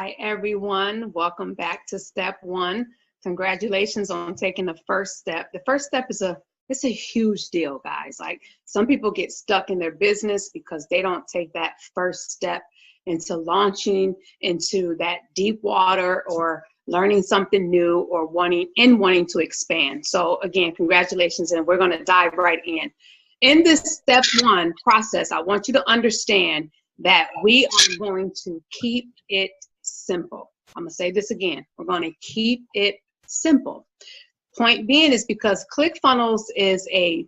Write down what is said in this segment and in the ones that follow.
Hi, everyone. Welcome back to step one. Congratulations on taking the first step. The first step is it's a huge deal, guys. Like, some people get stuck in their business because they don't take that first step into launching into that deep water or learning something new or wanting to expand. So again, congratulations, and we're going to dive right in. In this step one process, I want you to understand that we are going to keep it simple. I'm going to say this again. We're going to keep it simple. Point being is because Clickfunnels is a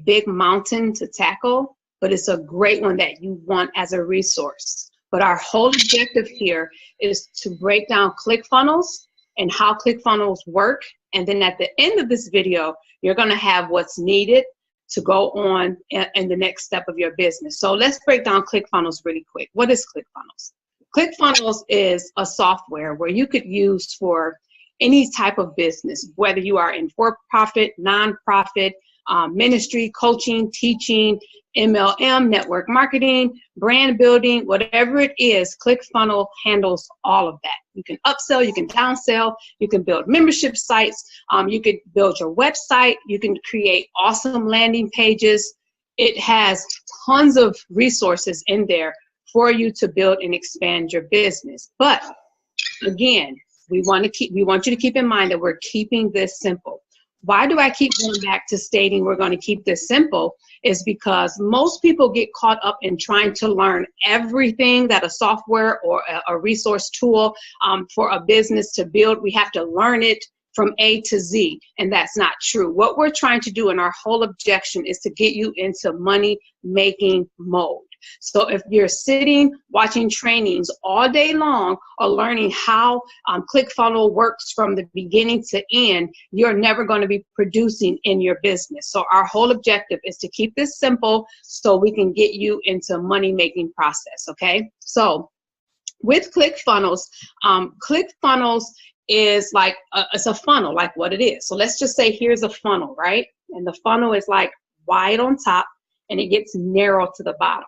big mountain to tackle, but it's a great one that you want as a resource. But our whole objective here is to break down Clickfunnels and how Clickfunnels work. And then at the end of this video, you're going to have what's needed to go on in the next step of your business. So let's break down Clickfunnels really quick. What is Clickfunnels? Clickfunnels is a software where you could use for any type of business, whether you are in for-profit, non-profit, ministry, coaching, teaching, MLM, network marketing, brand building, whatever it is, ClickFunnels handles all of that. You can upsell, you can downsell, you can build membership sites, you could build your website, you can create awesome landing pages. It has tons of resources in there for you to build and expand your business. But again, we want you to keep in mind that we're keeping this simple. Why do I keep going back to stating we're going to keep this simple? Is because most people get caught up in trying to learn everything that a software or a resource tool for a business to build. We have to learn it from A to Z, and that's not true. What we're trying to do, and our whole objection, is to get you into money-making mode. So if you're sitting watching trainings all day long or learning how ClickFunnels works from the beginning to end, you're never going to be producing in your business. So our whole objective is to keep this simple so we can get you into money-making process, okay? So with ClickFunnels, ClickFunnels is like, it's a funnel, like what it is. So let's just say here's a funnel, right? And the funnel is like wide on top and it gets narrow to the bottom.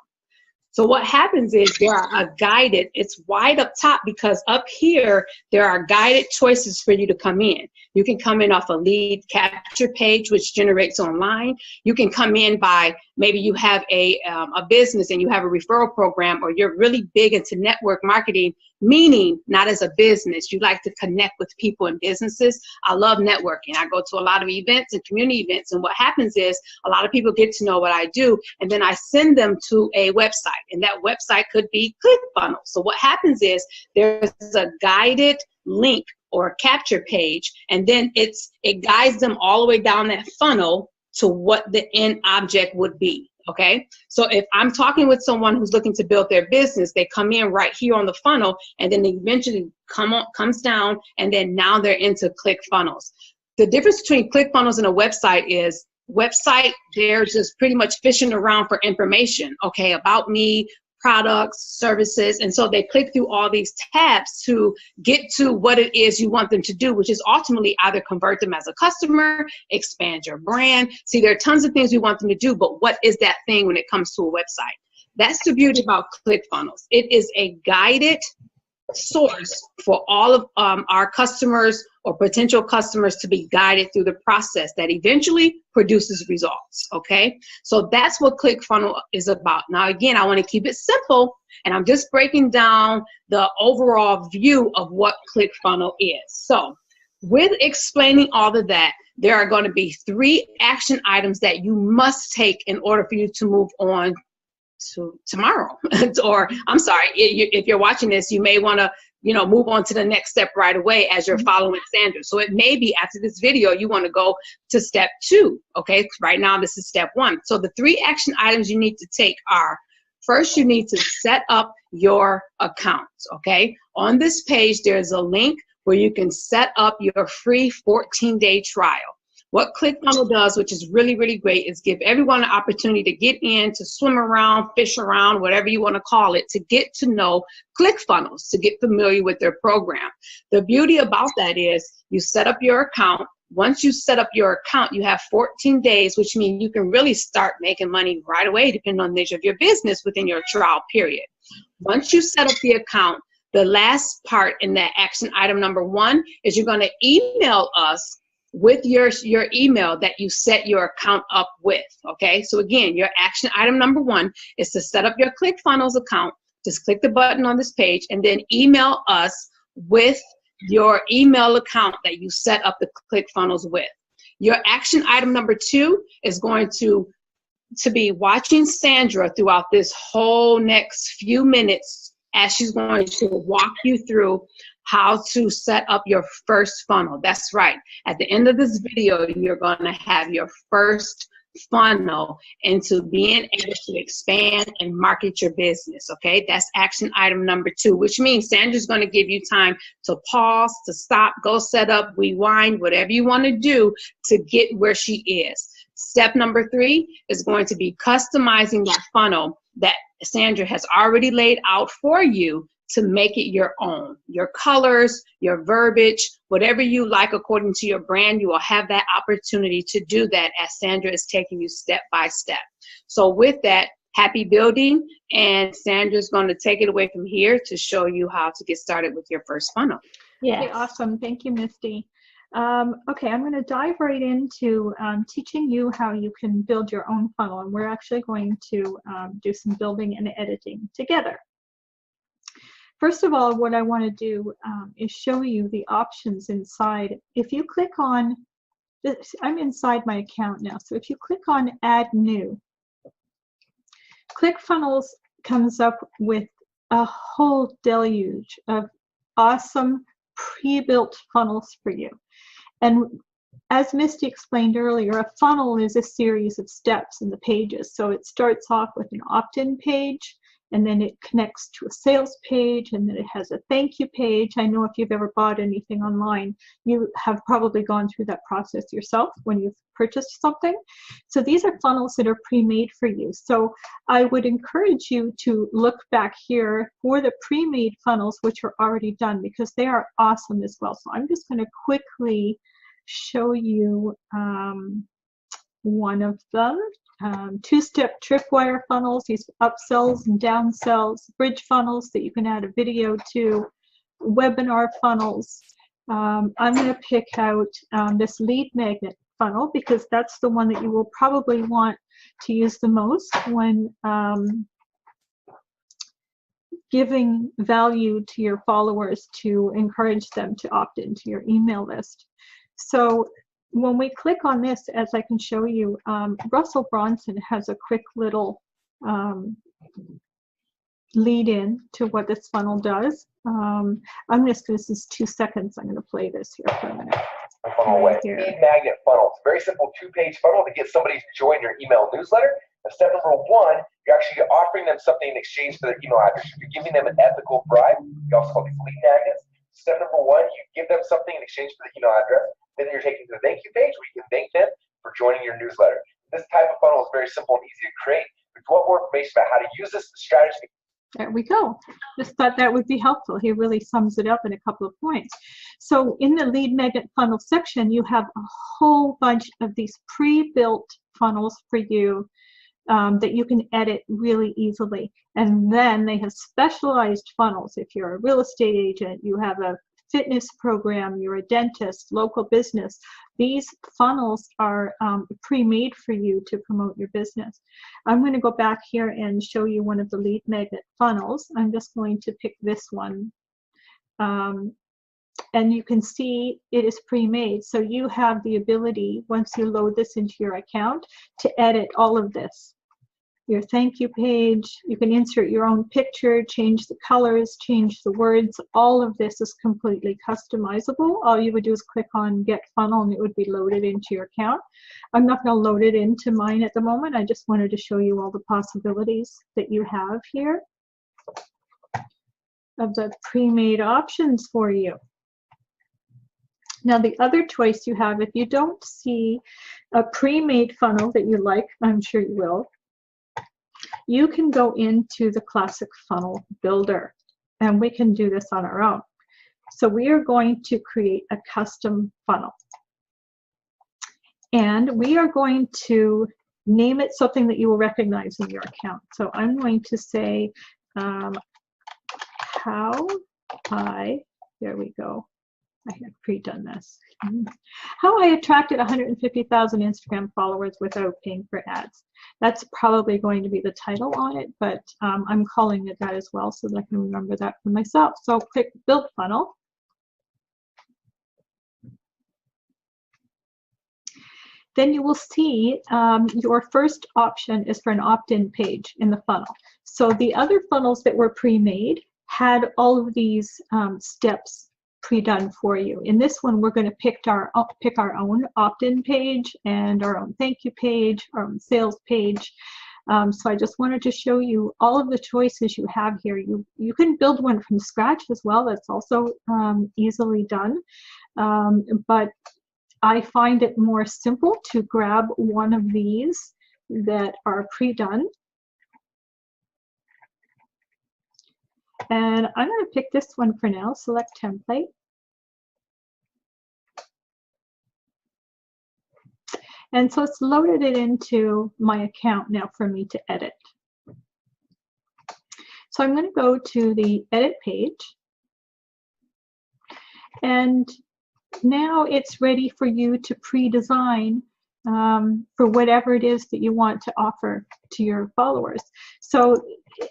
So what happens is there are it's wide up top because up here, there are guided choices for you to come in. You can come in off a lead capture page, which generates online. You can come in by, maybe you have a business and you have a referral program, or you're really big into network marketing, meaning not as a business. You like to connect with people and businesses. I love networking. I go to a lot of events and community events, and what happens is a lot of people get to know what I do, and then I send them to a website, and that website could be ClickFunnels. So what happens is there's a guided link or a capture page, and then it guides them all the way down that funnel to what the end object would be. Okay, so if I'm talking with someone who's looking to build their business, they come in right here on the funnel, and then they eventually comes down, and then now they're into ClickFunnels. The difference between ClickFunnels and a website is they're just pretty much fishing around for information, okay, about me, products, services, and so they click through all these tabs to get to what it is you want them to do, which is ultimately either convert them as a customer, expand your brand. See, there are tons of things we want them to do, but what is that thing when it comes to a website? That's the beauty about ClickFunnels. It is a guided source for all of our customers or potential customers to be guided through the process that eventually produces results, okay? So that's what ClickFunnels is about. Now, again, I want to keep it simple, and I'm just breaking down the overall view of what ClickFunnels is. So with explaining all of that, there are going to be 3 action items that you must take in order for you to move on to tomorrow. Or I'm sorry, if you're watching this, you may want to move on to the next step right away as you're following Sandra. So it may be after this video, you want to go to step 2. Okay, right now this is step 1. So the 3 action items you need to take are, first, you need to set up your account. Okay, on this page, there's a link where you can set up your free 14-day trial. What ClickFunnels does, which is really, really great, is give everyone an opportunity to get in, to swim around, fish around, whatever you want to call it, to get to know ClickFunnels, to get familiar with their program. The beauty about that is you set up your account. Once you set up your account, you have 14 days, which means you can really start making money right away, depending on the nature of your business within your trial period. Once you set up the account, The last part in that action item number 1 is you're going to email us with your email that you set your account up with. Okay, so again, your action item number 1 is to set up your Clickfunnels account. Just click the button on this page and then email us with your email account that you set up the Clickfunnels with. Your action item number 2 is going to be watching Sandra throughout this whole next few minutes as she's going to walk you through how to set up your first funnel. That's right. At the end of this video, you're going to have your first funnel into being able to expand and market your business. Okay, that's action item number 2, which means Sandra's going to give you time to pause, to stop, go set up, rewind, whatever you want to do to get where she is. Step number 3 is going to be customizing that funnel that Sandra has already laid out for you to make it your own. Your colors, your verbiage, whatever you like according to your brand, you will have that opportunity to do that as Sandra is taking you step by step. So with that, happy building, and Sandra's going to take it away from here to show you how to get started with your first funnel. Yeah, okay, awesome. Thank you, Misty. Okay, I'm going to dive right into teaching you how you can build your own funnel, and we're actually going to do some building and editing together. First of all, what I want to do is show you the options inside. If you click on this, I'm inside my account now, so if you click on Add New, Clickfunnels comes up with a whole deluge of awesome pre-built funnels for you. And as Misty explained earlier, a funnel is a series of steps in the pages. So it starts off with an opt-in page, and then it connects to a sales page, and then it has a thank you page. I know if you've ever bought anything online, you have probably gone through that process yourself when you've purchased something. So these are funnels that are pre-made for you. So I would encourage you to look back here for the pre-made funnels, which are already done, because they are awesome as well. So I'm just going to quickly show you one of them. 2-step tripwire funnels, these upsells and downsells, bridge funnels that you can add a video to, webinar funnels. I'm going to pick out this lead magnet funnel because that's the one that you will probably want to use the most when giving value to your followers to encourage them to opt into your email list. So when we click on this, as I can show you, Russell Bronson has a quick little lead in to what this funnel does. I'm just going to, this is 2 seconds, I'm going to play this here for a minute. Right here. Lead magnet funnel. It's a very simple 2-page funnel to get somebody to join your email newsletter. And step number 1, you're actually offering them something in exchange for their email address. If you're giving them an ethical bribe, you also call these lead magnets. Step number 1, you give them something in exchange for the email address. Then you're taking to the thank you page where you can thank them for joining your newsletter. This type of funnel is very simple and easy to create. If you want more information about how to use this strategy, there we go. Just thought that would be helpful. He really sums it up in a couple of points. So in the lead magnet funnel section, you have a whole bunch of these pre-built funnels for you that you can edit really easily. And then they have specialized funnels. If you're a real estate agent, you have a fitness program, you're a dentist, local business, these funnels are pre-made for you to promote your business. I'm going to go back here and show you one of the lead magnet funnels. I'm just going to pick this one. And you can see it is pre-made. So you have the ability, once you load this into your account, to edit all of this. Your thank you page, you can insert your own picture, change the colors, change the words. All of this is completely customizable. All you would do is click on Get Funnel and it would be loaded into your account. I'm not going to load it into mine at the moment. I just wanted to show you all the possibilities that you have here of the pre-made options for you. Now the other choice you have, if you don't see a pre-made funnel that you like, I'm sure you will, you can go into the classic funnel builder, and we can do this on our own. So we are going to create a custom funnel, and we are going to name it something that you will recognize in your account. So I'm going to say how There we go. I had pre-done this. How I attracted 150,000 Instagram followers without paying for ads. That's probably going to be the title on it, but I'm calling it that as well so that I can remember that for myself. So click Build Funnel. Then you will see your first option is for an opt-in page in the funnel. So the other funnels that were pre-made had all of these steps pre-done for you. In this one, we're going to pick our own opt-in page and our own thank you page, our own sales page. So I just wanted to show you all of the choices you have here. You can build one from scratch as well. That's also easily done. But I find it more simple to grab one of these that are pre-done. And I'm going to pick this one for now, select template. And so it's loaded it into my account now for me to edit. So I'm going to go to the edit page. And now it's ready for you to pre-design for whatever it is that you want to offer to your followers. So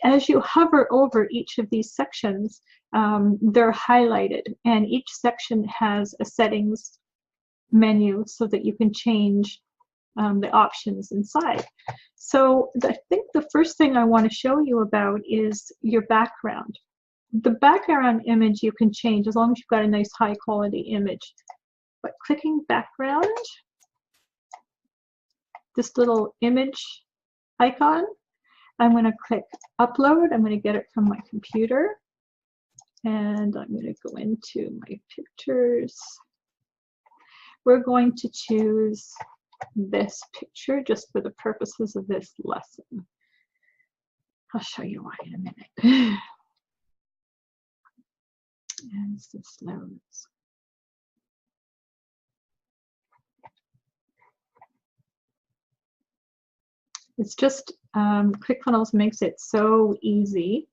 as you hover over each of these sections, they're highlighted, and each section has a settings menu so that you can change the options inside. So I think the first thing I want to show you about is your background. The background image you can change as long as you've got a nice high quality image. But clicking background, this little image icon, I'm going to click upload. I'm going to get it from my computer. And I'm going to go into my pictures. We're going to choose this picture just for the purposes of this lesson. I'll show you why in a minute. As this loads. It's just, Clickfunnels makes it so easy.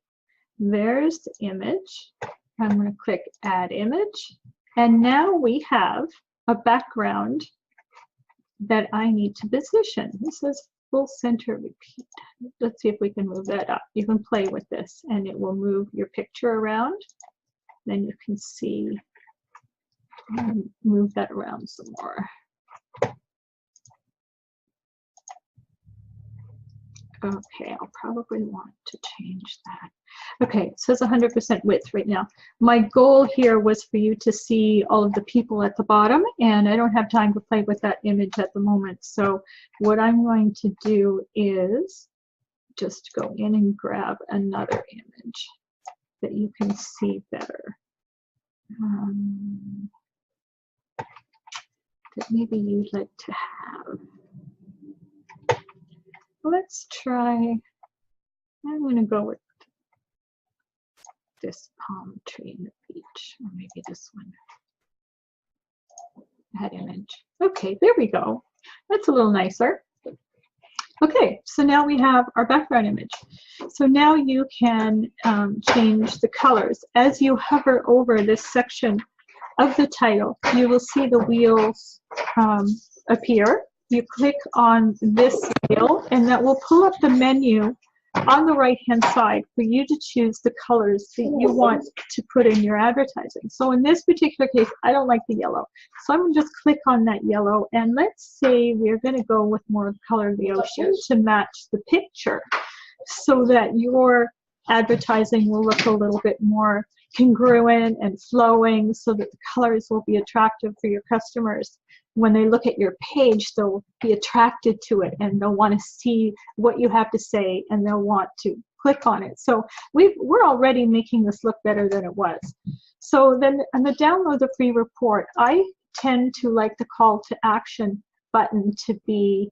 There's the image. I'm going to click Add Image. And now we have a background that I need to position. This says full center repeat. Let's see if we can move that up. You can play with this and it will move your picture around. Then you can see, move that around some more. Okay, I'll probably want to change that. Okay, it says 100% width right now. My goal here was for you to see all of the people at the bottom, and I don't have time to play with that image at the moment. So what I'm going to do is just go in and grab another image that you can see better. That maybe you'd like to have. Let's try, I'm going to go with this palm tree in the beach, or maybe this one. That image. Okay, there we go. That's a little nicer. Okay, so now we have our background image. So now you can change the colors. As you hover over this section of the title, you will see the wheels appear. You click on this wheel and that will pull up the menu on the right hand side for you to choose the colors that you want to put in your advertising. So in this particular case, I don't like the yellow. So I'm going to just click on that yellow, and let's say we're going to go with more of the color of the ocean to match the picture so that your advertising will look a little bit more congruent and flowing so that the colors will be attractive for your customers. When they look at your page, they'll be attracted to it and they'll want to see what you have to say and they'll want to click on it. So we're already making this look better than it was. So then on the download the free report, I tend to like the call to action button to be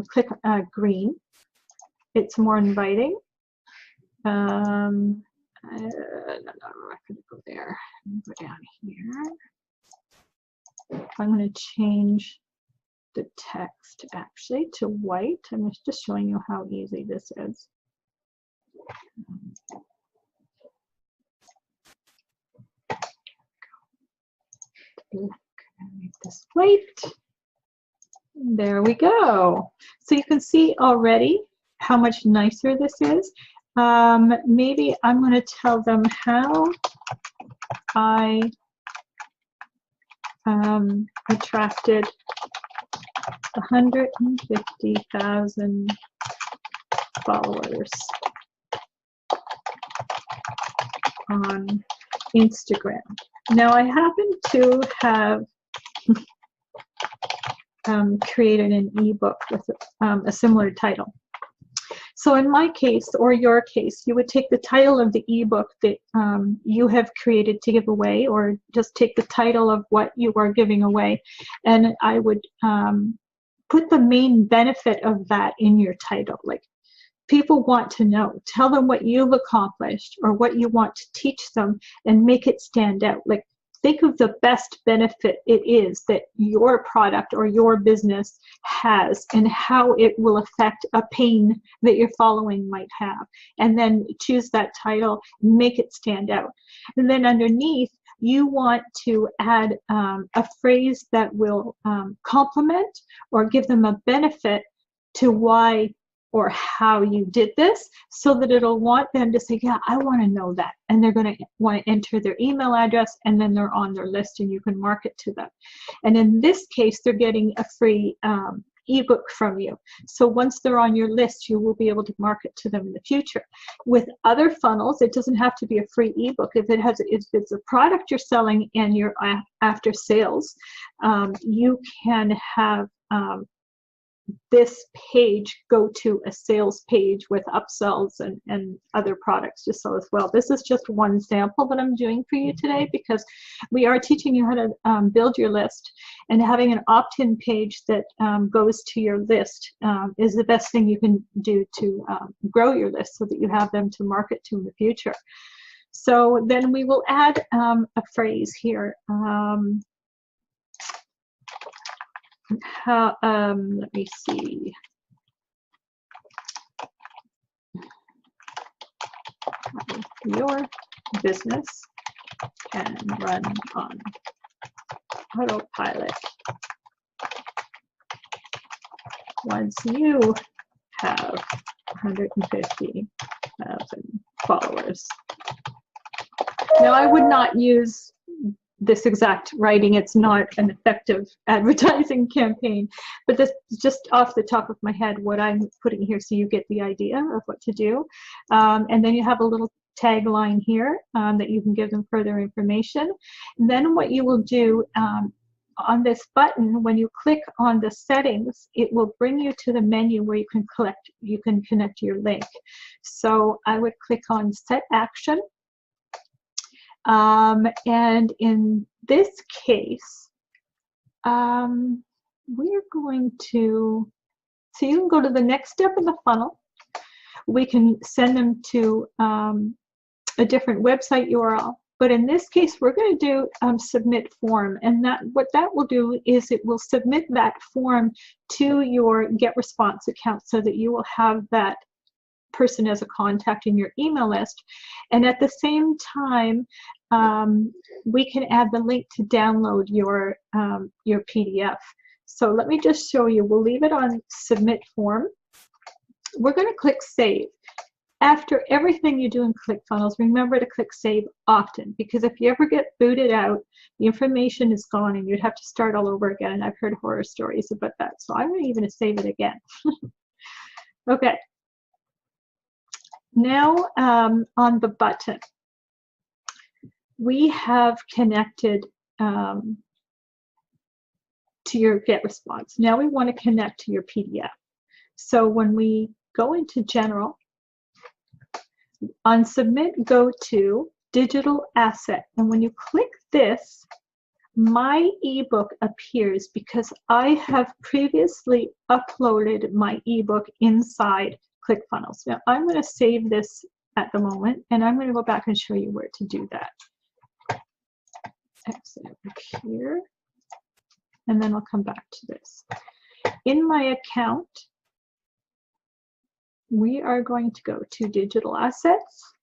click green. It's more inviting. No, I'm not going to go there. I'm going to go down here. I'm going to change the text actually to white. I'm just showing you how easy this is. Make this white. There we go. So you can see already how much nicer this is. Maybe I'm going to tell them how I attracted 150,000 followers on Instagram. Now I happen to have created an ebook with a similar title. So in my case, or your case, you would take the title of the ebook that you have created to give away, or just take the title of what you are giving away, and I would put the main benefit of that in your title. Like, people want to know. Tell them what you've accomplished or what you want to teach them and make it stand out. Like, think of the best benefit it is that your product or your business has and how it will affect a pain that your following might have. And then choose that title, make it stand out. And then underneath, you want to add a phrase that will complement or give them a benefit to why or how you did this, so that it'll want them to say, yeah, I want to know that. And they're going to want to enter their email address, and then they're on their list and you can market to them. And in this case, they're getting a free ebook from you. So once they're on your list, you will be able to market to them in the future. With other funnels, it doesn't have to be a free ebook. If it's a product you're selling and you're after sales, you can have this page go to a sales page with upsells and other products to sell as well. This is just one sample that I'm doing for you today, because we are teaching you how to build your list, and having an opt-in page that goes to your list is the best thing you can do to grow your list, so that you have them to market to in the future. So then we will add a phrase here. Let me see. Your business can run on autopilot once you have 150,000 followers. Now, I would not use this exact writing. It's not an effective advertising campaign, but this is just off the top of my head what I'm putting here, so you get the idea of what to do. And then you have a little tagline here that you can give them further information. And then what you will do on this button, when you click on the settings, it will bring you to the menu where you can connect your link. So I would click on Set Action. And in this case, we're going to, so you can go to the next step in the funnel. We can send them to a different website URL. But in this case, we're going to do submit form. And what that will do is it will submit that form to your GetResponse account, so that you will have that person as a contact in your email list. And at the same time, we can add the link to download your PDF. So let me just show you. We'll leave it on submit form. We're going to click save. After everything you do in ClickFunnels, remember to click save often, because if you ever get booted out, the information is gone and you'd have to start all over again. And I've heard horror stories about that. So I'm going to even save it again. Okay. Now on the button, we have connected to your GetResponse. Now we want to connect to your PDF. So when we go into General, on Submit, go to Digital Asset. And when you click this, my ebook appears because I have previously uploaded my ebook inside ClickFunnels. Now I'm going to save this at the moment, and I'm going to go back and show you where to do that. Exit here, and then I'll come back to this. In my account, we are going to go to Digital Assets,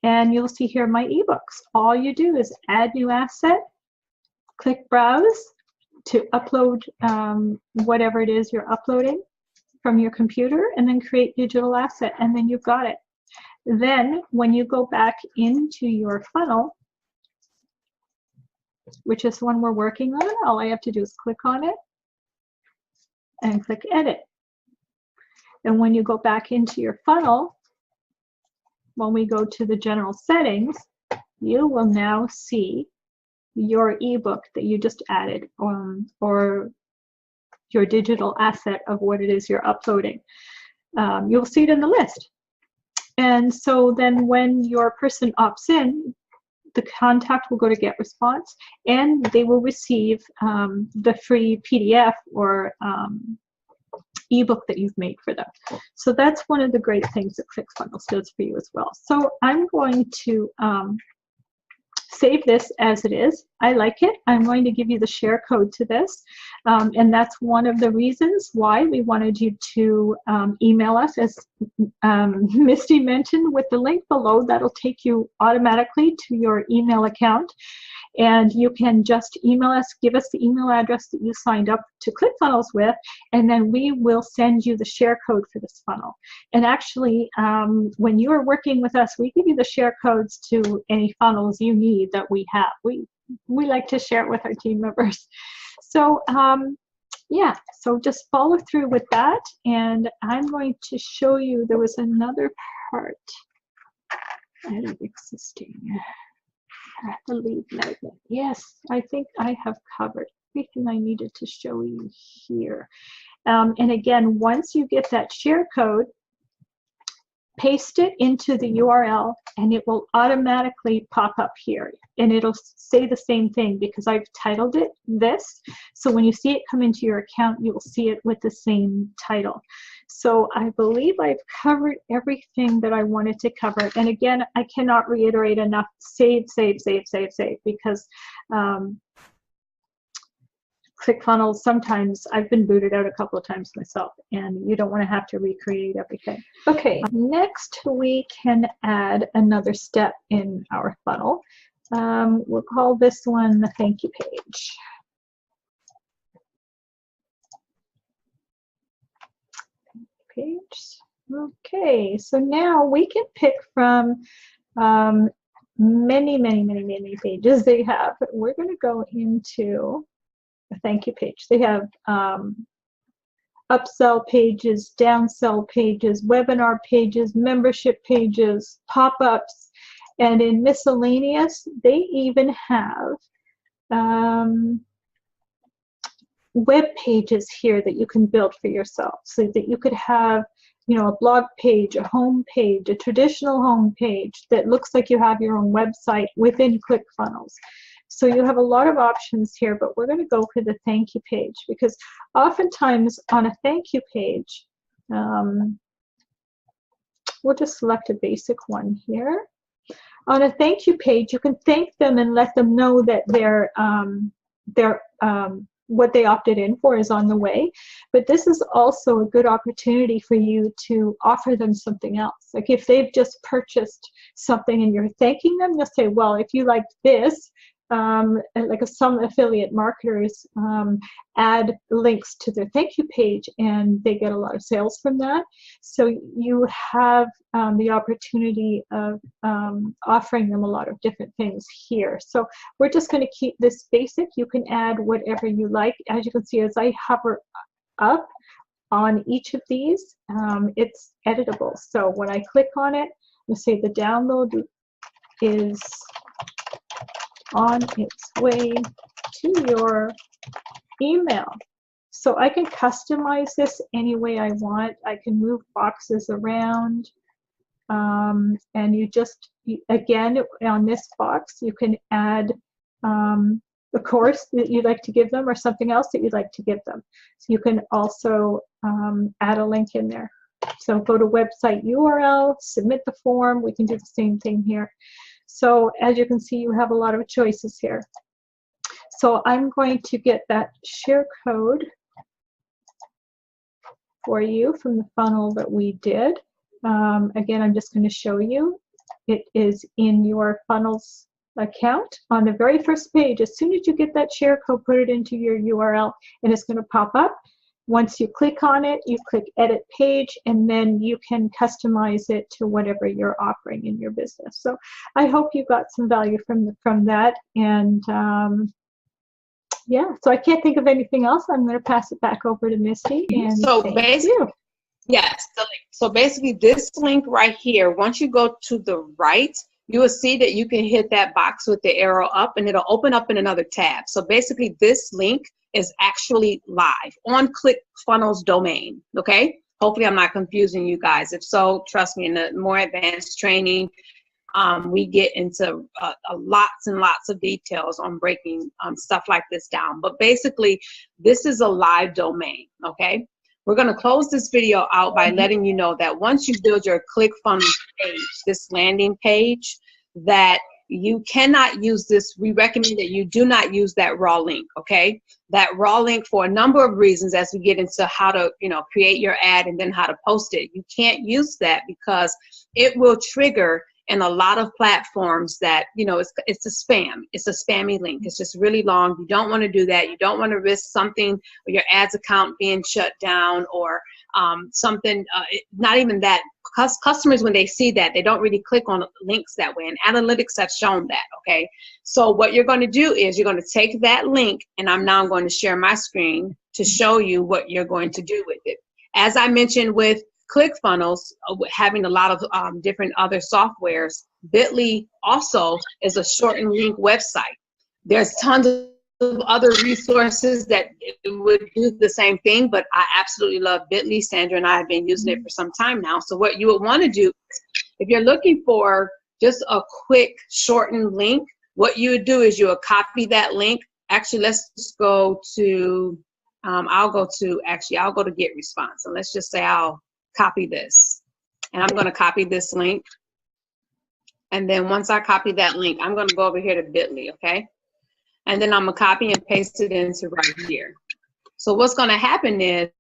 and you'll see here my ebooks. All you do is add new asset, click browse to upload whatever it is you're uploading from your computer, and then create digital asset, and then you've got it. Then when you go back into your funnel, which is the one we're working on, all I have to do is click on it and click edit. And when you go back into your funnel, when we go to the general settings, you will now see your ebook that you just added, or your digital asset of what it is you're uploading. You'll see it in the list. And so then when your person opts in, the contact will go to get response, and they will receive the free PDF or ebook that you've made for them. So that's one of the great things that Clickfunnels does for you as well. So I'm going to save this as it is. I like it. I'm going to give you the share code to this. And that's one of the reasons why we wanted you to email us, as Misty mentioned, with the link below. That'll take you automatically to your email account. And you can just email us, give us the email address that you signed up to Clickfunnels with, and then we will send you the share code for this funnel. And actually, when you are working with us, we give you the share codes to any funnels you need that we have. We like to share it with our team members. So yeah, so just follow through with that. And I'm going to show you, there was another part. Edit existing. The lead magnet. Yes, I think I have covered everything I needed to show you here. And again, once you get that share code, paste it into the URL and it will automatically pop up here. And it'll say the same thing because I've titled it this. So when you see it come into your account, you will see it with the same title. So I believe I've covered everything that I wanted to cover. And again, I cannot reiterate enough, save, save, save, save, save, because Clickfunnels, sometimes I've been booted out a couple of times myself, and you don't want to have to recreate everything. Okay, next we can add another step in our funnel. We'll call this one the thank you page. Okay, so now we can pick from many pages they have. We're going to go into a thank you page. They have upsell pages, downsell pages, webinar pages, membership pages, pop-ups, and in miscellaneous, they even have web pages here that you can build for yourself, so that you could have, you know, a blog page, a home page, a traditional home page that looks like you have your own website within Clickfunnels. So you have a lot of options here, but we're going to go for the thank you page, because oftentimes on a thank you page, we'll just select a basic one here. On a thank you page, you can thank them and let them know that what they opted in for is on the way. But this is also a good opportunity for you to offer them something else. Like if they've just purchased something and you're thanking them, you'll say, well, if you liked this, like some affiliate marketers add links to their thank you page and they get a lot of sales from that. So you have the opportunity of offering them a lot of different things here. So we're just going to keep this basic. You can add whatever you like. As you can see, as I hover up on each of these, it's editable. So when I click on it, we'll say the download is on its way to your email. So I can customize this any way I want. I can move boxes around. And you just, again, on this box, you can add the course that you'd like to give them or something else that you'd like to give them. So you can also add a link in there. So go to website URL, submit the form. We can do the same thing here. So as you can see, you have a lot of choices here. So I'm going to get that share code for you from the funnel that we did. Again, I'm just going to show you. It is in your funnels account on the very first page. As soon as you get that share code, put it into your URL and it's going to pop up. Once you click on it, you click edit page, and then you can customize it to whatever you're offering in your business. So I hope you got some value from that. And yeah, so I can't think of anything else. I'm going to pass it back over to Misty. And so thank you. Yes. So basically this link right here, once you go to the right, you will see that you can hit that box with the arrow up and it'll open up in another tab. So basically this link is actually live on Clickfunnels domain, okay? Hopefully I'm not confusing you guys. If so, trust me, in the more advanced training, we get into lots and lots of details on breaking stuff like this down. But basically, this is a live domain, okay? We're going to close this video out by letting you know that once you build your ClickFunnels page, this landing page, that you cannot use this. We recommend that you do not use that raw link, okay? That raw link for a number of reasons as we get into how to, create your ad and then how to post it. You can't use that because it will trigger in a lot of platforms that, it's a spam. It's a spammy link. It's just really long. You don't want to do that. You don't want to risk something, or your ads account being shut down, or something, not even that. Customers, when they see that, they don't really click on links that way, and analytics have shown that, okay? So what you're going to do is you're going to take that link, and I'm now going to share my screen to show you what you're going to do with it. As I mentioned with ClickFunnels, having a lot of different other softwares, Bitly also is a shortened link website. There's tons of other resources that would do the same thing, but I absolutely love Bitly. Sandra and I have been using it for some time now. So what you would want to do, if you're looking for just a quick shortened link, what you would do is you would copy that link. Actually, let's just go to, I'll go to Get Response, and let's just say I'll copy this, and I'm going to copy this link. And then once I copy that link, I'm going to go over here to Bitly, okay? And then I'm going to copy and paste it into right here. So what's going to happen is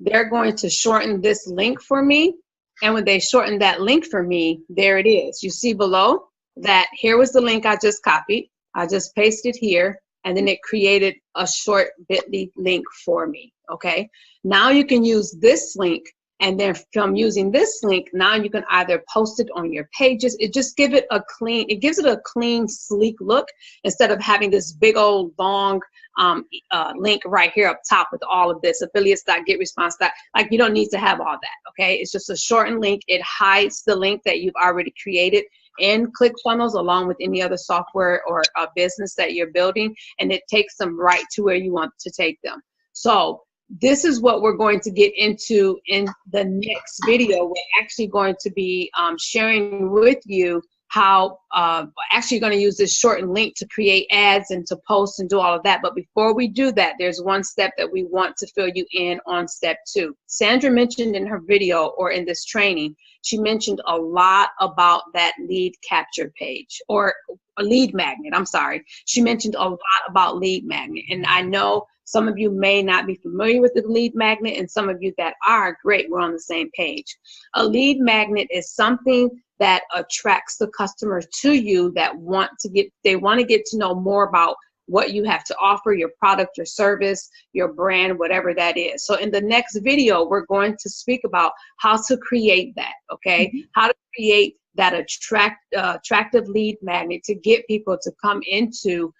they're going to shorten this link for me. And when they shorten that link for me, there it is. You see below that here was the link I just copied. I just pasted here, and then it created a short Bitly link for me, okay? Now you can use this link. And then from using this link, now you can either post it on your pages. It gives it a clean, sleek look, instead of having this big old long link right here up top with all of this affiliates.getresponse. Like, you don't need to have all that, okay? It's just a shortened link. It hides the link that you've already created in ClickFunnels, along with any other software or business that you're building, and it takes them right to where you want to take them. So this is what we're going to get into in the next video. We're actually going to be sharing with you how actually going to use this shortened link to create ads and to post and do all of that. But before we do that, there's one step that we want to fill you in on, step 2. Sandra mentioned in her video, or in this training, she mentioned a lot about that lead capture page, or a lead magnet. I'm sorry. She mentioned a lot about lead magnet. And I know some of you may not be familiar with the lead magnet, and some of you that are, great, we're on the same page. A lead magnet is something that attracts the customer to you that want to get to know more about what you have to offer, your product, your service, your brand, whatever that is. So in the next video, we're going to speak about how to create that, okay? How to create that attractive lead magnet to get people to come into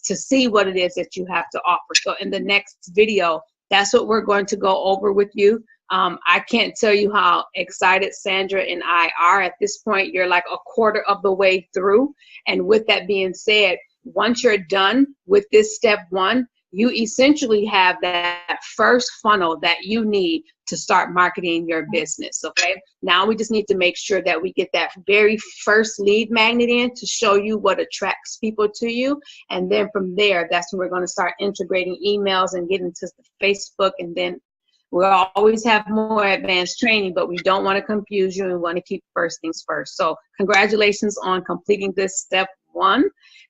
to see what it is that you have to offer. So in the next video, that's what we're going to go over with you. I can't tell you how excited Sandra and I are at this point. You're like a quarter of the way through. And with that being said, once you're done with this step 1, you essentially have that first funnel that you need to start marketing your business, okay? Now we just need to make sure that we get that very first lead magnet in to show you what attracts people to you. And then from there, that's when we're going to start integrating emails and get into Facebook. And then we'll always have more advanced training, but we don't want to confuse you, and we want to keep first things first. So congratulations on completing this step 1.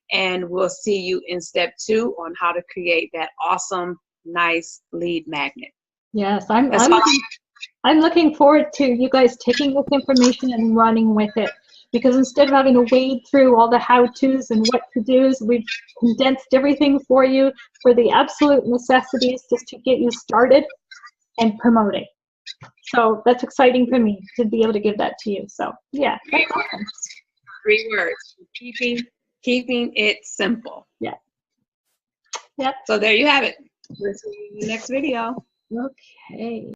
And we'll see you in step 2 on how to create that awesome, nice lead magnet. Yes, I'm looking forward to you guys taking this information and running with it. because instead of having to wade through all the how-tos and what to-dos, we've condensed everything for you for the absolute necessities just to get you started and promoting. So that's exciting for me to be able to give that to you. So yeah, that's awesome. 3 words: keeping it simple. Yeah. Yep. So there you have it. We'll see you in the next video. Okay.